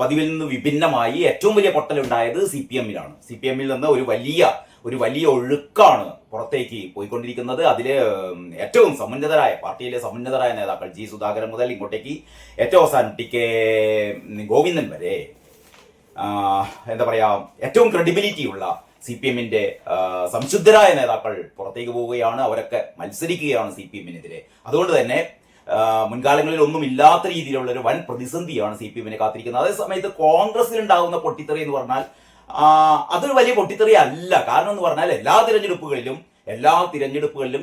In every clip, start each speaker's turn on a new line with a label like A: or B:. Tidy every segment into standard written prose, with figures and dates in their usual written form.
A: പതിവിൽ നിന്ന് വിഭിന്നമായി ഏറ്റവും വലിയ പൊട്ടലുണ്ടായത് CPM-ലാണ്. CPM-ൽ നിന്ന് ഒരു വലിയ ഒഴുക്കാണ് പുറത്തേക്ക് പോയിക്കൊണ്ടിരിക്കുന്നത്. അതില് ഏറ്റവും പാർട്ടിയിലെ സമുന്നതരായ നേതാക്കൾ G. സുധാകരൻ മുതൽ ഇങ്ങോട്ടേക്ക് ഏറ്റവും അവസാനം TK ഗോവിന്ദൻ വരെ എന്താ പറയാ ഏറ്റവും ക്രെഡിബിലിറ്റി ഉള്ള CPM-ന്റെ സംശുദ്ധരായ നേതാക്കൾ പുറത്തേക്ക് പോവുകയാണ്. അവരൊക്കെ മത്സരിക്കുകയാണ് CPM-നെതിരെ. അതുകൊണ്ട് തന്നെ മുൻകാലങ്ങളിൽ ഒന്നും ഇല്ലാത്ത രീതിയിലുള്ള ഒരു വൻ പ്രതിസന്ധിയാണ് CPM-നെ കാത്തിരിക്കുന്നത്. അതേസമയത്ത് കോൺഗ്രസിൽ ഉണ്ടാകുന്ന പൊട്ടിത്തെറി എന്ന് പറഞ്ഞാൽ അതൊരു വലിയ പൊട്ടിത്തെറി അല്ല. കാരണം എന്ന് പറഞ്ഞാൽ എല്ലാ തിരഞ്ഞെടുപ്പുകളിലും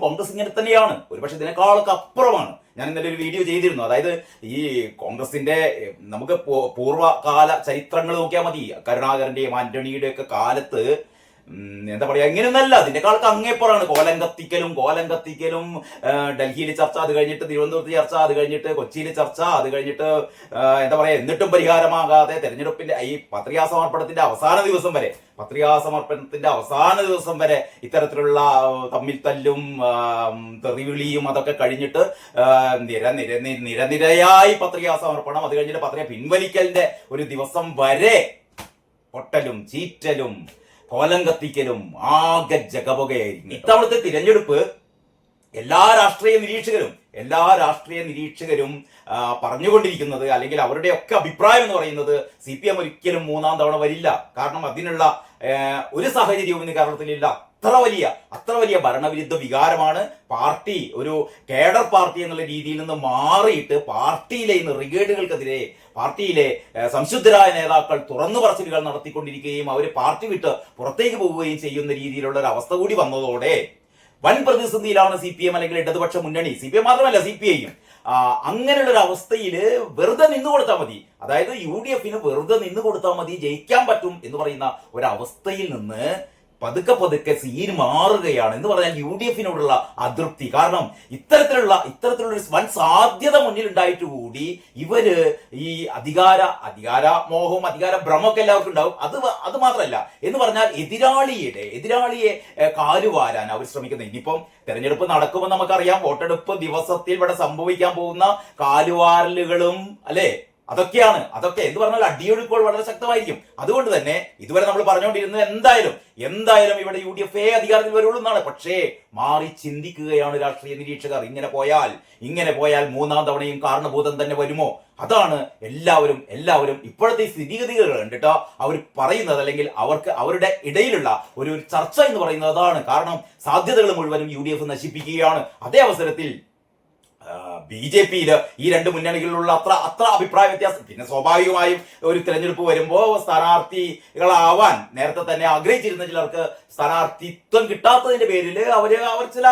A: കോൺഗ്രസ് ഇങ്ങനെ തന്നെയാണ്. ഒരുപക്ഷെ ഇതിനേക്കാളൊക്കെ അപ്പുറമാണ്. ഞാൻ ഇന്നലെ ഒരു വീഡിയോ ചെയ്തിരുന്നു. അതായത് ഈ കോൺഗ്രസിന്റെ നമുക്ക് പൂർവ്വകാല ചരിത്രങ്ങൾ നോക്കിയാൽ മതി. കരുണാകരന്റെയും ആന്റണിയുടെയും ഒക്കെ കാലത്ത് എന്താ പറയാ ഇങ്ങനെയൊന്നല്ല. അതിനേക്കാളൊക്കെ അങ്ങേപ്പുറമാണ്. കോലം കത്തിക്കലും ഡൽഹിയിൽ ചർച്ച, അത് കഴിഞ്ഞിട്ട് തിരുവനന്തപുരത്ത് ചർച്ച, അത് കഴിഞ്ഞിട്ട് കൊച്ചിയിൽ ചർച്ച, അത് കഴിഞ്ഞിട്ട് എന്താ പറയാ എന്നിട്ടും പരിഹാരമാകാതെ തെരഞ്ഞെടുപ്പിന്റെ ഈ പത്രികാ സമർപ്പണത്തിന്റെ അവസാന ദിവസം വരെ ഇത്തരത്തിലുള്ള തമ്മിൽ തല്ലും തെറിവിളിയും അതൊക്കെ കഴിഞ്ഞിട്ട് നിരനിരയായി പത്രികാ സമർപ്പണം, അത് കഴിഞ്ഞിട്ട് പത്രിക പിൻവലിക്കലിന്റെ ഒരു ദിവസം വരെ പൊട്ടലും ചീറ്റലും കോലം കത്തിക്കലും ആകെ ജഗപുകയായിരിക്കും. ഇത്തവണത്തെ തിരഞ്ഞെടുപ്പ് എല്ലാ രാഷ്ട്രീയ നിരീക്ഷകരും പറഞ്ഞുകൊണ്ടിരിക്കുന്നത്, അല്ലെങ്കിൽ അവരുടെയൊക്കെ അഭിപ്രായം എന്ന് പറയുന്നത് CPM ഒരിക്കലും മൂന്നാം തവണ വരില്ല. കാരണം അതിനുള്ള ഒരു സാഹചര്യവും ഇന്ന് കേരളത്തിലില്ല. അത്ര വലിയ ഭരണവിരുദ്ധ വികാരമാണ് പാർട്ടി ഒരു കേഡർ പാർട്ടി എന്നുള്ള രീതിയിൽ നിന്ന് മാറിയിട്ട് പാർട്ടിയിലെ ബ്രിഗേഡുകൾക്കെതിരെ പാർട്ടിയിലെ സംശുദ്ധരായ നേതാക്കൾ തുറന്നു പറച്ചിലുകൾ നടത്തിക്കൊണ്ടിരിക്കുകയും അവർ പാർട്ടി വിട്ട് പുറത്തേക്ക് പോവുകയും ചെയ്യുന്ന രീതിയിലുള്ള ഒരു അവസ്ഥ കൂടി വന്നതോടെ വൻ പ്രതിസന്ധിയിലാണ് CPM അല്ലെങ്കിൽ ഇടതുപക്ഷ മുന്നണി. CPM മാത്രമല്ല CPI-യും. അങ്ങനെയുള്ള ഒരു അവസ്ഥയിൽ വെറുതെ നിന്നു കൊടുത്താൽ മതി, അതായത് UDF-ന് വെറുതെ നിന്നു കൊടുത്താൽ മതി, ജയിക്കാൻ പറ്റും എന്ന് പറയുന്ന ഒരവസ്ഥയിൽ നിന്ന് പതുക്കെ സീൻ മാറുകയാണ്. എന്ന് പറഞ്ഞാൽ UDF-നോടുള്ള അതൃപ്തി. കാരണം ഇത്തരത്തിലുള്ള ഒരു വൻ സാധ്യത മുന്നിൽ ഉണ്ടായിട്ട് കൂടി ഇവര് ഈ അധികാര മോഹവും അധികാര ഭ്രമൊക്കെ എല്ലാവർക്കും ഉണ്ടാവും. അത് മാത്രമല്ല എന്ന് പറഞ്ഞാൽ എതിരാളിയെ കാലുവാരാൻ അവർ ശ്രമിക്കുന്നത്. ഇനിയിപ്പം തെരഞ്ഞെടുപ്പ് നടക്കുമ്പോൾ നമുക്കറിയാം, വോട്ടെടുപ്പ് ദിവസത്തിൽ ഇവിടെ സംഭവിക്കാൻ പോകുന്ന കാലുവാരലുകളും അല്ലെ അതൊക്കെ എന്ന് പറഞ്ഞാൽ അടിയൊഴുക്കുകൾ വളരെ ശക്തമായിരിക്കും. അതുകൊണ്ട് തന്നെ ഇതുവരെ നമ്മൾ പറഞ്ഞുകൊണ്ടിരുന്നത് എന്തായാലും ഇവിടെ UDF അധികാരത്തിൽ വരുള്ളൂ എന്നാണ്. പക്ഷേ മാറി ചിന്തിക്കുകയാണ് രാഷ്ട്രീയ നിരീക്ഷകർ. ഇങ്ങനെ പോയാൽ മൂന്നാം തവണയും കാരണഭൂതം തന്നെ വരുമോ? അതാണ് എല്ലാവരും ഇപ്പോഴത്തെ സ്ഥിതിഗതികൾ കണ്ടിട്ട് അവർ പറയുന്നത്, അല്ലെങ്കിൽ അവരുടെ ഇടയിലുള്ള ഒരു ചർച്ച എന്ന് പറയുന്നത് അതാണ്. കാരണം സാധ്യതകൾ മുഴുവനും UDF നശിപ്പിക്കുകയാണ്. അതേ അവസരത്തിൽ BJP-യില് ഈ രണ്ട് മുന്നണികളിലുള്ള അത്ര അഭിപ്രായ വ്യത്യാസം. പിന്നെ സ്വാഭാവികമായും ഒരു തിരഞ്ഞെടുപ്പ് വരുമ്പോൾ സ്ഥാനാർത്ഥികളാവാൻ നേരത്തെ തന്നെ ആഗ്രഹിച്ചിരുന്ന ചിലർക്ക് സ്ഥാനാർത്ഥിത്വം കിട്ടാത്തതിന്റെ പേരിൽ അവർ ചില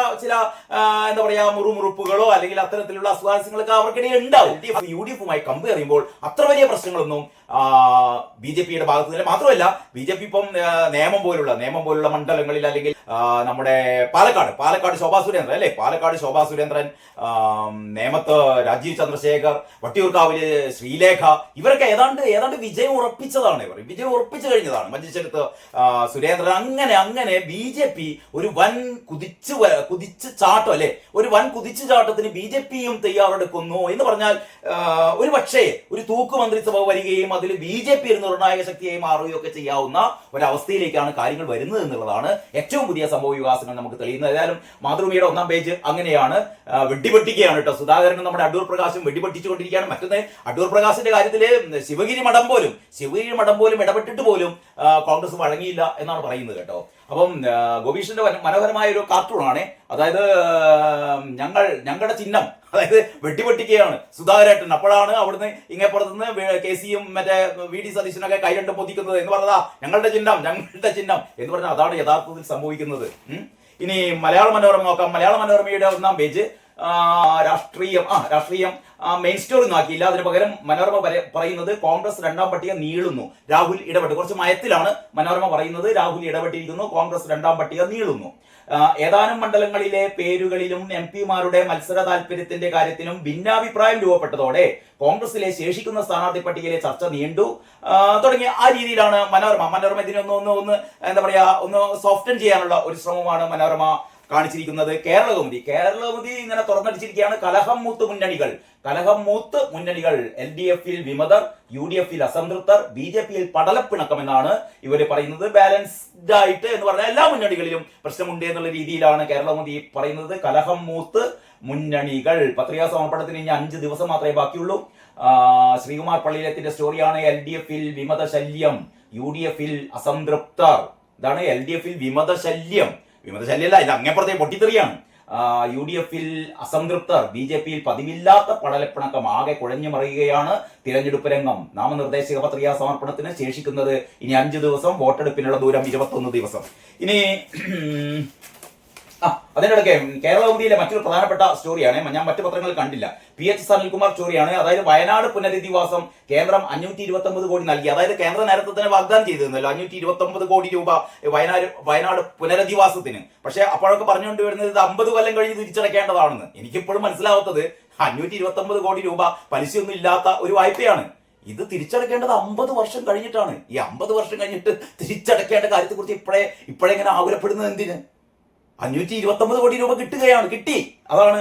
A: എന്താ പറയാ മുറുമുറുപ്പുകളോ അല്ലെങ്കിൽ അത്തരത്തിലുള്ള അസ്വാരസ്യങ്ങളൊക്കെ അവർക്കിടയിൽ ഉണ്ടാവും. UDF-മായി കമ്പയർ ചെയ്യുമ്പോൾ അത്ര വലിയ പ്രശ്നങ്ങളൊന്നും BJP-യുടെ ഭാഗത്ത് നിന്ന്. മാത്രമല്ല BJP ഇപ്പം നേമം പോലുള്ള മണ്ഡലങ്ങളിൽ, അല്ലെങ്കിൽ നമ്മുടെ പാലക്കാട് ശോഭാ സുരേന്ദ്രൻ, നേമത്ത് രാജീവ് ചന്ദ്രശേഖർ, വട്ടിയൂർക്കാവില് ശ്രീലേഖ, ഇവരൊക്കെ ഏതാണ്ട് വിജയം ഉറപ്പിച്ചു കഴിഞ്ഞതാണ്. മഞ്ചേശ്വരത്ത് സുരേന്ദ്രൻ. അങ്ങനെ BJP ഒരു വൻ കുതിച്ചുചാട്ടത്തിന് BJP-യും തയ്യാറെടുക്കുന്നു. എന്ന് പറഞ്ഞാൽ ഒരു പക്ഷേ ഒരു തൂക്ക് മന്ത്രിസഭ വരികയും അതിൽ BJP ഒരു നിർണായക ശക്തിയായി മാറുകയും ഒക്കെ ചെയ്യാവുന്ന ഒരവസ്ഥയിലേക്കാണ് കാര്യങ്ങൾ വരുന്നത് എന്നുള്ളതാണ് ഏറ്റവും പുതിയ സംഭവ വികാസങ്ങൾ നമുക്ക് തെളിയുന്നത്. ഏതായാലും മാതൃഭൂമിയുടെ 1-ാം പേജ് അങ്ങനെയാണ്. വെടിപൊട്ടിക്കുകയാണ് കേട്ടോ. സുധാകരനും നമ്മുടെ അടൂർ പ്രകാശും വെടിപൊട്ടിച്ചുകൊണ്ടിരിക്കുകയാണ്. മറ്റൊന്ന്, അടൂർ പ്രകാശിന്റെ കാര്യത്തില് ശിവഗിരി മഠം പോലും ഇടപെട്ടിട്ട് പോലും കോൺഗ്രസ് വഴങ്ങിയില്ല എന്നാണ് പറയുന്നത് കേട്ടോ. അപ്പം ഗോപീഷിന്റെ മനോഹരമായ ഒരു കാർട്ടൂണാണ്. അതായത് ഞങ്ങളുടെ ചിഹ്നം, അതായത് വെട്ടിപ്പൊട്ടിക്കുകയാണ് സുധാകരേട്ടൻ. അപ്പോഴാണ് അവിടുന്ന് ഇങ്ങേപ്പുറത്തുനിന്ന് KC-യും മറ്റേ VD സതീശനൊക്കെ കൈ രണ്ടും പൊതിക്കുന്നത്. എന്ന് പറഞ്ഞതാ ഞങ്ങളുടെ ചിഹ്നം എന്ന് പറഞ്ഞാൽ അതാണ് യഥാർത്ഥത്തിൽ സംഭവിക്കുന്നത്. ഇനി മലയാള മനോരമ നോക്കാം. മലയാള മനോരമയുടെ 1-ാം പേജ് രാഷ്ട്രീയം മെയിൻ സ്റ്റോറി നോക്കിയില്ല. അതിന് പകരം മനോരമ പറയുന്നത് കോൺഗ്രസ് 2-ാം പട്ടിക നീളുന്നു, രാഹുൽ ഇടപെട്ടു. കുറച്ച് മയത്തിലാണ് മനോരമ പറയുന്നത്. രാഹുൽ ഇടപെട്ടിരിക്കുന്നു, കോൺഗ്രസ് 2-ാം പട്ടിക നീളുന്നു. ഏതാനും മണ്ഡലങ്ങളിലെ പേരുകളിലും MP-മാരുടെ മത്സര താല്പര്യത്തിന്റെ കാര്യത്തിലും ഭിന്നാഭിപ്രായം രൂപപ്പെട്ടതോടെ കോൺഗ്രസിലെ ശേഷിക്കുന്ന സ്ഥാനാർത്ഥി പട്ടികയിലെ ചർച്ച നീണ്ടു തുടങ്ങിയ ആ രീതിയിലാണ് മനോരമ ഇതിനൊന്ന് എന്താ പറയാ ഒന്ന് സോഫ്റ്റൻ ചെയ്യാനുള്ള ഒരു ശ്രമമാണ് മനോരമ കാണിച്ചിരിക്കുന്നത് കേരളകൗമുദി ഇങ്ങനെ തുറന്നടിച്ചിരിക്കുകയാണ്. കലഹം മൂത്ത് മുന്നണികൾ LDF-ൽ വിമതർ, UDF-ൽ അസംതൃപ്തർ, BJP-യിൽ പടലപ്പിണക്കമെന്നാണ് ഇവർ പറയുന്നത്. ബാലൻസ്ഡ് ആയിട്ട് എന്ന് പറഞ്ഞാൽ എല്ലാ മുന്നണികളിലും പ്രശ്നമുണ്ട് എന്നുള്ള രീതിയിലാണ് കേരളകൗമുദി പറയുന്നത്. കലഹം മൂത്ത് മുന്നണികൾ. പത്രികാ സമർപ്പണത്തിന് ഇനി 5 ദിവസം മാത്രമേ ബാക്കിയുള്ളൂ. ശ്രീകുമാർ പള്ളിയിലത്തിന്റെ സ്റ്റോറിയാണ്. LDF-ൽ വിമത ശല്യം, UDF-ൽ അസംതൃപ്തർ. ഇതാണ് LDF-ൽ വിമതശല്യമല്ല, ഇത് അങ്ങേപ്പുറത്തെ പൊട്ടിത്തെറിയാണ്. UDF-ൽ അസംതൃപ്തർ, BJP-യിൽ പതിവില്ലാത്ത പടലപ്പിണക്കം. ആകെ കുഴഞ്ഞു മറിയുകയാണ് തിരഞ്ഞെടുപ്പ് രംഗം. നാമനിർദ്ദേശക പത്രികാ സമർപ്പണത്തിന് ശേഷിക്കുന്നത് ഇനി 5 ദിവസം, വോട്ടെടുപ്പിനുള്ള ദൂരം 21 ദിവസം. ഇനി അതിനിടയ്ക്ക് കേരളകൗമുദിയിലെ മറ്റൊരു പ്രധാനപ്പെട്ട സ്റ്റോറിയാണ്, ഞാൻ മറ്റു പത്രങ്ങളിൽ കണ്ടില്ല. PH സനിൽകുമാർ സ്റ്റോറിയാണ്. അതായത് വയനാട് പുനരധിവാസം കേന്ദ്രം 529 കോടി നൽകി. അതായത് കേന്ദ്രം നേരത്തെ തന്നെ വാഗ്ദാനം ചെയ്തിരുന്നല്ലോ 529 കോടി രൂപ വയനാട് പുനരധിവാസത്തിന്. പക്ഷെ അപ്പോഴൊക്കെ പറഞ്ഞുകൊണ്ട് വരുന്നത് ഇത് 50 കൊല്ലം കഴിഞ്ഞ് തിരിച്ചടക്കേണ്ടതാണെന്ന്. എനിക്കിപ്പോഴും മനസ്സിലാവാത്തത് 529 കോടി രൂപ പലിശയൊന്നും ഇല്ലാത്ത ഒരു വായ്പയാണ്. ഇത് തിരിച്ചടക്കേണ്ടത് 50 വർഷം കഴിഞ്ഞിട്ടാണ്. ഈ 50 വർഷം കഴിഞ്ഞിട്ട് തിരിച്ചടക്കേണ്ട കാര്യത്തെക്കുറിച്ച് ഇപ്പോഴെങ്ങനെ ആകുലപ്പെടുന്നത് എന്തിന്? 529 കോടി രൂപ കിട്ടി. അതാണ്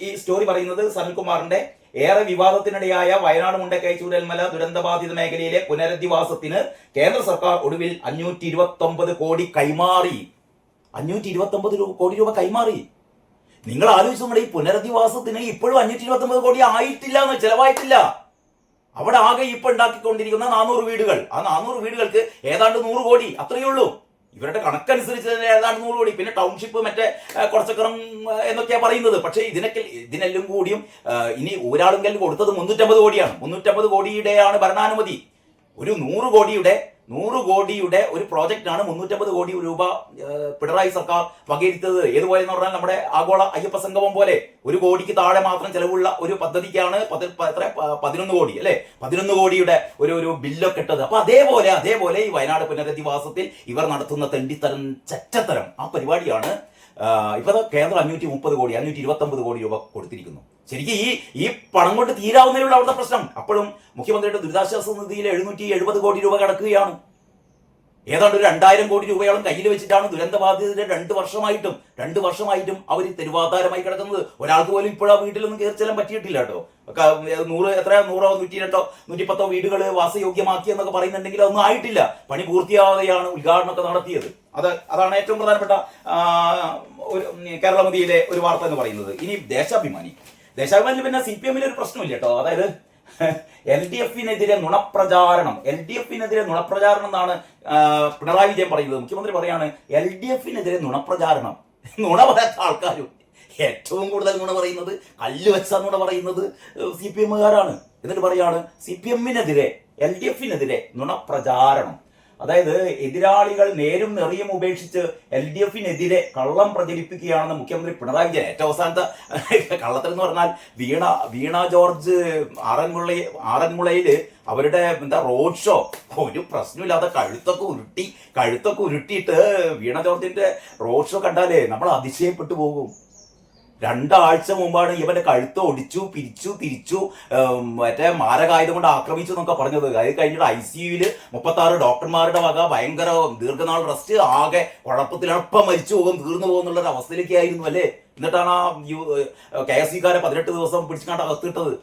A: ഈ സ്റ്റോറി പറയുന്നത്. സനിൽകുമാറിന്റെ ഏറെ വിവാദത്തിനിടയായ വയനാട് മുണ്ടക്കൈ ചൂരൽമല ദുരന്തബാധിത മേഖലയിലെ പുനരധിവാസത്തിന് കേന്ദ്ര സർക്കാർ ഒടുവിൽ 529 കോടി കൈമാറി. 529 കോടി രൂപ കൈമാറി. നിങ്ങൾ ആലോചിച്ചു, നമ്മുടെ ഈ പുനരധിവാസത്തിന് ഇപ്പോഴും 529 കോടി ആയിട്ടില്ല, ചെലവായിട്ടില്ല. അവിടെ ആകെ ഇപ്പൊ ഉണ്ടാക്കിക്കൊണ്ടിരിക്കുന്ന 400 വീടുകൾ. ആ 400 വീടുകൾക്ക് ഏതാണ്ട് 100 കോടി, അത്രയേ ഉള്ളൂ. ഇവരുടെ കണക്കനുസരിച്ച് ഏതാണ്ട് 100 കോടി. പിന്നെ ടൗൺഷിപ്പ് മറ്റേ കുറച്ചക്കറം എന്നൊക്കെയാ പറയുന്നത്. പക്ഷേ ഇതിനെല്ലാം കൂടിയും ഇനി ഒരാളെങ്കിലും കൊടുത്തത് 350 കോടിയാണ്. 350 കോടിയുടെയാണ് ഭരണാനുമതി. ഒരു 100 കോടിയുടെ ഒരു പ്രോജക്റ്റാണ് 350 കോടി രൂപ പിണറായി സർക്കാർ വകയിരുത്തത്. ഏതുപോലെ എന്ന് പറഞ്ഞാൽ നമ്മുടെ ആഗോള അയ്യപ്പ സംഗമം പോലെ 1 കോടിക്ക് താഴെ മാത്രം ചെലവുള്ള ഒരു പദ്ധതിക്കാണ് 11 കോടി അല്ലെ, 11 കോടിയുടെ ഒരു ബില്ലൊക്കെ ഇട്ടത്. അപ്പൊ അതേപോലെ ഈ വയനാട് പുനരധിവാസത്തിൽ ഇവർ നടത്തുന്ന തെണ്ടിത്തരം, ചെറ്റത്തരം, ആ പരിപാടിയാണ്. ഇപ്പൊ കേന്ദ്രം 530 കോടി 529 കോടി രൂപ കൊടുത്തിരിക്കുന്നു. ശരിക്കും ഈ പണം കൊണ്ട് തീരാവുന്നതിലുള്ള അവിടുത്തെ പ്രശ്നം. അപ്പോഴും മുഖ്യമന്ത്രിയുടെ ദുരിതാശ്വാസ നിധിയിൽ 770 കോടി രൂപ കിടക്കുകയാണ്. ഏതാണ്ട് ഒരു 2000 കോടി രൂപയോളം കയ്യിൽ വെച്ചിട്ടാണ് ദുരന്തബാധിതരുടെ 2 വർഷമായിട്ടും അവർ തെരുവാധാരമായി കിടക്കുന്നത്. ഒരാൾക്ക് പോലും ഇപ്പോഴാ വീട്ടിലൊന്നും കയറി ചെല്ലാൻ പറ്റിയിട്ടില്ല കേട്ടോ. 100 102 110 വീടുകൾ വാസയോഗ്യമാക്കി എന്നൊക്കെ പറയുന്നുണ്ടെങ്കിൽ അതൊന്നും ആയിട്ടില്ല. പണി പൂർത്തിയാവാതെയാണ് ഉദ്ഘാടനമൊക്കെ നടത്തിയത്. അതാണ് ഏറ്റവും പ്രധാനപ്പെട്ട കേരളകൗമുദിയിലെ ഒരു വാർത്ത എന്ന് പറയുന്നത്. ഇനി ദേശാഭിമാനിയിൽ പിന്നെ CPM-ൽ ഒരു പ്രശ്നമില്ല കേട്ടോ. അതായത് LDF-നെതിരെ നുണപ്രചാരണം എന്നാണ് പിണറായി വിജയൻ പറയുന്നത്. മുഖ്യമന്ത്രി പറയാണ് LDF-നെതിരെ നുണപ്രചാരണം. നുണ പറയാത്ത ആൾക്കാരും ഏറ്റവും കൂടുതൽ നുണ പറയുന്നത്, കല്ല് വെച്ച നുണ പറയുന്നത് CPM-കാരാണ്. എന്നിട്ട് പറയാണ് CPM-നെതിരെ LDF-നെതിരെ നുണപ്രചാരണം. അതായത് എതിരാളികൾ നേരും നെറിയും ഉപേക്ഷിച്ച് LDF-നെതിരെ കള്ളം പ്രചരിപ്പിക്കുകയാണെന്ന് മുഖ്യമന്ത്രി പിണറായി വിജയൻ. ഏറ്റവും അവസാനത്തെ കള്ളത്തിൽ എന്ന് പറഞ്ഞാൽ വീണ ജോർജ് ആറന്മുളയില് അവരുടെ റോഡ് ഷോ, ഒരു പ്രശ്നമില്ലാതെ കഴുത്തൊക്കെ ഉരുട്ടിയിട്ട് വീണ ജോർജിന്റെ റോഡ് ഷോ കണ്ടാലേ നമ്മൾ അതിശയപ്പെട്ടു പോകും. 2 ആഴ്ച മുമ്പാണ് ഇവന്റെ കഴുത്ത് ഒടിച്ചു, പിരിച്ചു, തിരിച്ചു, മറ്റേ മാരകായുധം കൊണ്ട് ആക്രമിച്ചു എന്നൊക്കെ പറഞ്ഞത്. അത് കഴിഞ്ഞിട്ട് ICU-ൽ 36 ഡോക്ടർമാരുടെ വക ഭയങ്കര ദീർഘനാൾ റെസ്റ്റ്, ആകെ കുഴപ്പത്തിലാണ്, ഇപ്പം മരിച്ചു പോകും, തീർന്നു പോകുന്നുള്ളൊരു അവസ്ഥയിലേക്ക് ആയിരുന്നു അല്ലേ. എന്നിട്ടാണ് ആ KSC-കാരെ 18 ദിവസം പിടിച്ചുകൊണ്ട് അകത്തിട്ടത്.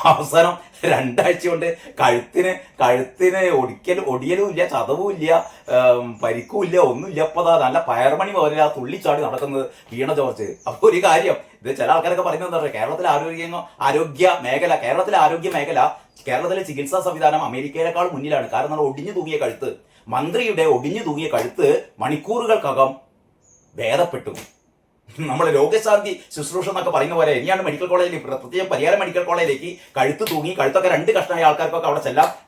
A: അവസാനം 2 ആഴ്ച കൊണ്ട് കഴുത്തിന് ഒടിയലും ഇല്ല, ചതവും ഇല്ല, പരിക്കും ഇല്ല, ഒന്നുമില്ല. അപ്പൊ നല്ല പയർമണി പോലെ ആ തുള്ളിച്ചാടി നടക്കുന്നത് വീണ ജോർജ്. അപ്പൊ ഒരു കാര്യം, ഇത് ചില ആൾക്കാരൊക്കെ പറയുന്നത് എന്താ പറയുക, കേരളത്തിലെ ആരോഗ്യ മേഖല കേരളത്തിലെ ചികിത്സാ സംവിധാനം അമേരിക്കയിലേക്കാൾ മുന്നിലാണ്. കാരണം ഒടിഞ്ഞു തൂങ്ങിയ കഴുത്ത്, മന്ത്രിയുടെ ഒടിഞ്ഞു തൂങ്ങിയ കഴുത്ത് മണിക്കൂറുകൾക്കകം ഭേദപ്പെട്ടു. നമ്മൾ രോഗശാന്തി ശുശ്രൂഷ എന്നൊക്കെ പറയുന്ന പോലെ ഇനിയാണ് മെഡിക്കൽ കോളേജിൽ, പ്രത്യേകം പരിയാരം മെഡിക്കൽ കോളേജിലേക്ക് കഴുത്ത് തൂങ്ങി, കഴുത്തൊക്കെ 2 കഷ്ണമായ ആൾക്കാർക്കൊക്കെ അവിടെ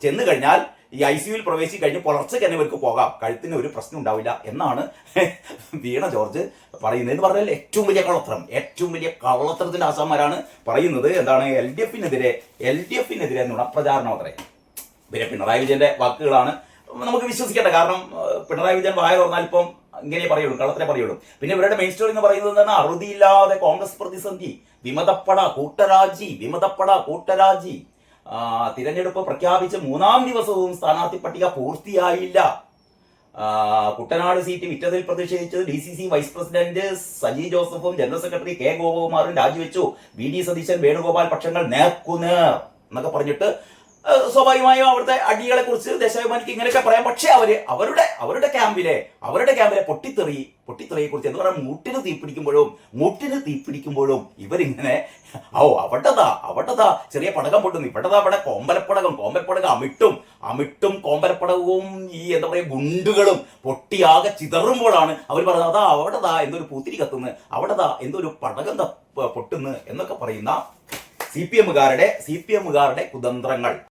A: ചെന്ന് കഴിഞ്ഞാൽ ഈ ICU-ൽ പ്രവേശിച്ച് കഴിഞ്ഞ് പുലർച്ചയ്ക്ക് തന്നെ ഇവർക്ക് പോകാം, കഴുത്തിന് ഒരു പ്രശ്നം ഉണ്ടാവില്ല എന്നാണ് വീണ ജോർജ് പറയുന്നത്. എന്ന് പറഞ്ഞാൽ ഏറ്റവും വലിയ കള്ളത്തരത്തിന്റെ ആശാന്മാരാണ് പറയുന്നത്. എന്താണ് LDF-നെതിരെ നുണപ്രചാരണം അത്രേ. പിന്നെ പിണറായി വിജയന്റെ വാക്കുകളാണ് നമുക്ക് വിശ്വസിക്കേണ്ട. കാരണം പിണറായി വിജയൻ വായ തുറന്നാൽ ഇപ്പം ഇങ്ങനെ പറയുള്ളൂ, കള്ളത്തിനെ പറയുള്ളൂ. പിന്നെ ഇവരുടെ മെയിൻ സ്റ്റോറി എന്ന് പറയുന്നത് എന്താണ്, അറുതിയില്ലാതെ കോൺഗ്രസ് പ്രതിസന്ധി, വിമതപ്പട കൂട്ടരാജി. തിരഞ്ഞെടുപ്പ് പ്രഖ്യാപിച്ച് 3-ാം ദിവസവും സ്ഥാനാർത്ഥി പട്ടിക പൂർത്തിയായില്ല. കുട്ടനാട് സീറ്റ് വിറ്റതിൽ പ്രതിഷേധിച്ച് DCC വൈസ് പ്രസിഡന്റ് സജി ജോസഫും ജനറൽ സെക്രട്ടറി കെ ഗോപകുമാറും രാജിവെച്ചു. VD സതീശൻ, വേണുഗോപാൽ പക്ഷങ്ങൾ നേർക്കുനേർ എന്നൊക്കെ പറഞ്ഞിട്ട് സ്വാഭാവികമായും അവിടുത്തെ അടികളെ കുറിച്ച് ദേശാഭിമാനിക്ക് ഇങ്ങനെയൊക്കെ പറയാം. പക്ഷെ അവരുടെ ക്യാമ്പിലെ പൊട്ടിത്തെറിയെ കുറിച്ച് എന്താ പറയുക, മൂട്ടിന് തീപിടിക്കുമ്പോഴും ഇവരിങ്ങനെ അവിടതാ ചെറിയ പടകം പൊട്ടുന്നു, ഇവിടെ കോമ്പലപ്പടകം അമിട്ടും കോമ്പലപ്പടകവും ഈ എന്താ പറയുക ഗുണ്ടുകളും പൊട്ടിയാകെ ചിതറുമ്പോഴാണ് അവർ പറയുന്നത് അവിടതാ എന്തൊരു പൂത്തിരി കത്തുന്നു, അവിടതാ എന്തൊരു പടകം പൊട്ടുന്നു എന്നൊക്കെ പറയുന്ന CPM കാരുടെ കുതന്ത്രങ്ങൾ.